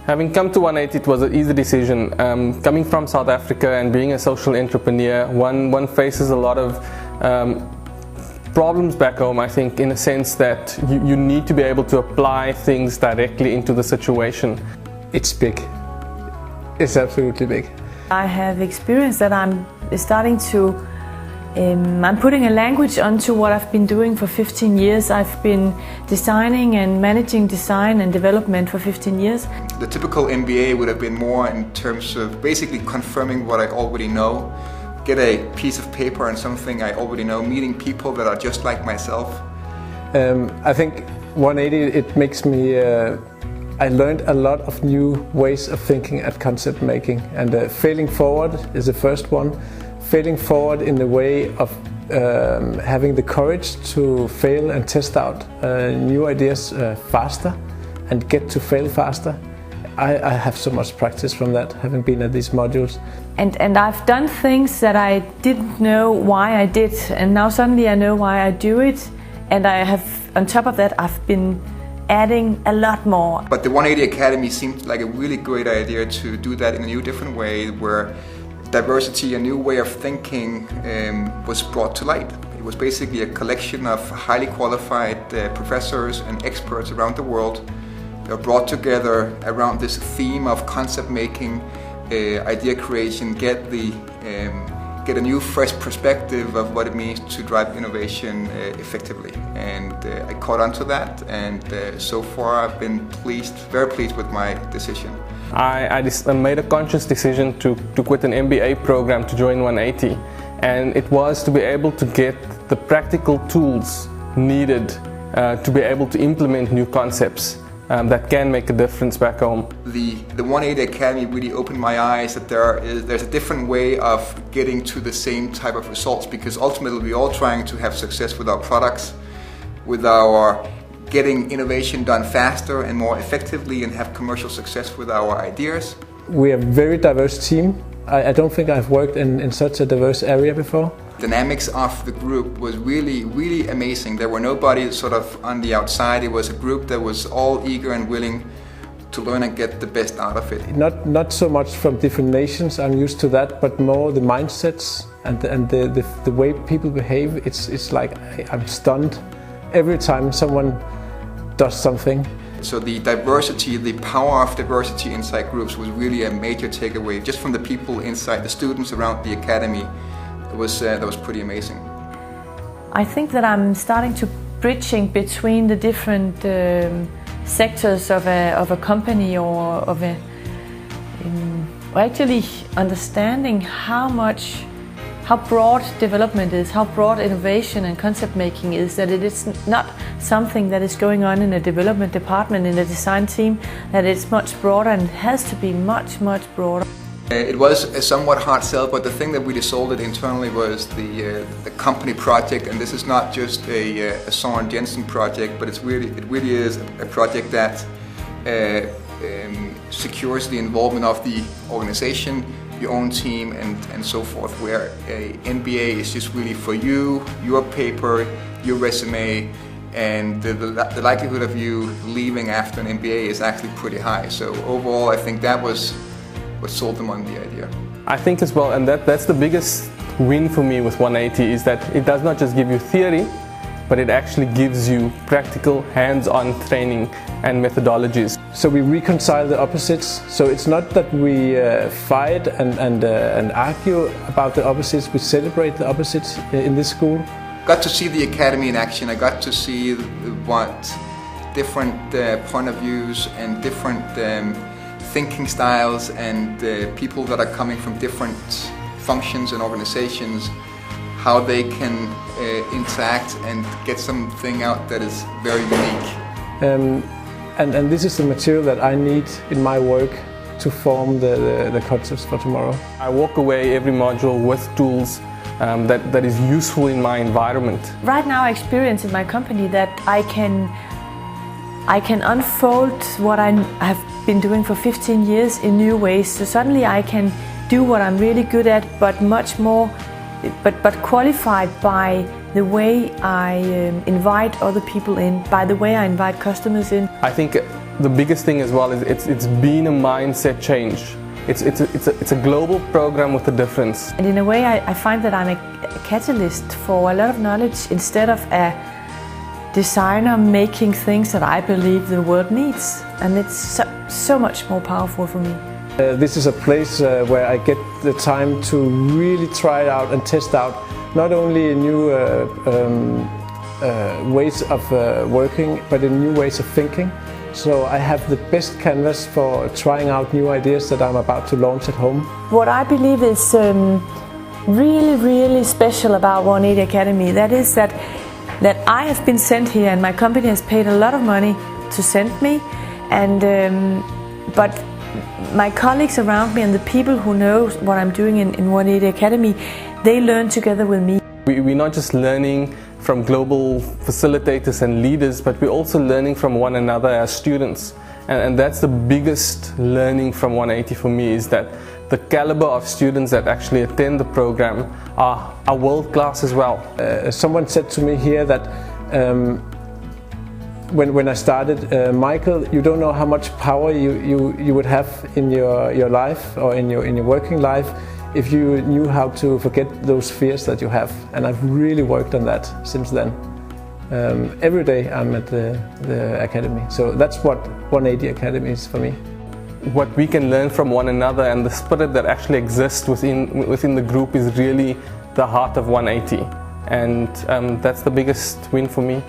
Having come to 180, it was an easy decision. Coming from South Africa and being a social entrepreneur, one faces a lot of problems back home, I think, in a sense that you need to be able to apply things directly into the situation. It's big. It's absolutely big. I have experienced that I'm starting to I'm putting a language onto what I've been doing for 15 years. I've been designing and managing design and development for 15 years. The typical MBA would have been more in terms of basically confirming what I already know, get a piece of paper and something I already know, meeting people that are just like myself. I think 180, it makes me, I learned a lot of new ways of thinking at concept making, and failing forward is the first one. Failing forward in the way of having the courage to fail and test out new ideas faster and get to fail faster. I have so much practice from that, having been at these modules. And I've done things that I didn't know why I did, and now suddenly I know why I do it, and I have, on top of that, I've been adding a lot more. But the 180 Academy seemed like a really great idea to do that in a new, different way, where diversity, a new way of thinking was brought to light. It was basically a collection of highly qualified professors and experts around the world that were brought together around this theme of concept making, idea creation, get a new fresh perspective of what it means to drive innovation effectively. And I caught on to that, and so far I've been very pleased with my decision. I made a conscious decision to quit an MBA program to join 180, and it was to be able to get the practical tools needed to be able to implement new concepts that can make a difference back home. The 180 Academy really opened my eyes that there's a different way of getting to the same type of results, because ultimately we're all trying to have success with our products, with our getting innovation done faster and more effectively, and have commercial success with our ideas. We are a very diverse team. I don't think I've worked in such a diverse area before. Dynamics of the group was really amazing. There were nobody sort of on the outside. It was a group that was all eager and willing to learn and get the best out of it. Not so much from different nations, I'm used to that, but more the mindsets and the way people behave. It's like I'm stunned every time someone does something. So the diversity, the power of diversity inside groups was really a major takeaway just from the people inside, the students around the academy. That was pretty amazing. I think that I'm starting to bridging between the different sectors of a company, or of actually understanding how broad development is, how broad innovation and concept making is, that it is not something that is going on in a development department, in a design team, that it's much broader and has to be much broader. It was a somewhat hard sell, but the thing that really sold it internally was the company project, and this is not just a Søren Jensen project, but it really is a project that secures the involvement of the organization, your own team, and so forth, where a MBA is just really for you, your paper, your resume, and the likelihood of you leaving after an MBA is actually pretty high. So overall, I think that was what sold them on the idea. I think as well, and that's the biggest win for me with 180, is that it does not just give you theory, but it actually gives you practical, hands-on training and methodologies. So we reconcile the opposites. So it's not that we fight and argue about the opposites. We celebrate the opposites in this school. Got to see the academy in action. I got to see what different point of views and different thinking styles and people that are coming from different functions and organizations, how they can interact and get something out that is very unique. And this is the material that I need in my work to form the concepts for tomorrow. I walk away every module with tools that is useful in my environment. Right now I experience in my company that I can unfold what I have been doing for 15 years in new ways. So suddenly I can do what I'm really good at, but much more, but qualified by the way I invite other people in, by the way I invite customers in. I think the biggest thing as well is it's been a mindset change. It's a global program with a difference. And in a way I find that I'm a catalyst for a lot of knowledge instead of a designer making things that I believe the world needs. And it's so much more powerful for me. This is a place where I get the time to really try out and test out not only new ways of working, but in new ways of thinking. So I have the best canvas for trying out new ideas that I'm about to launch at home. What I believe is really special about 180 Academy, that is that I have been sent here and my company has paid a lot of money to send me, and but my colleagues around me and the people who know what I'm doing in 180 Academy, they learn together with me. We're not just learning from global facilitators and leaders, but we're also learning from one another as students. And that's the biggest learning from 180 for me, is that the caliber of students that actually attend the program are world class as well. Someone said to me here that when I started, Michael, you don't know how much power you would have in your life or in your working life if you knew how to forget those fears that you have. And I've really worked on that since then. Every day I'm at the academy, so that's what 180 Academy is for me. What we can learn from one another and the spirit that actually exists within the group is really the heart of 180, and that's the biggest win for me.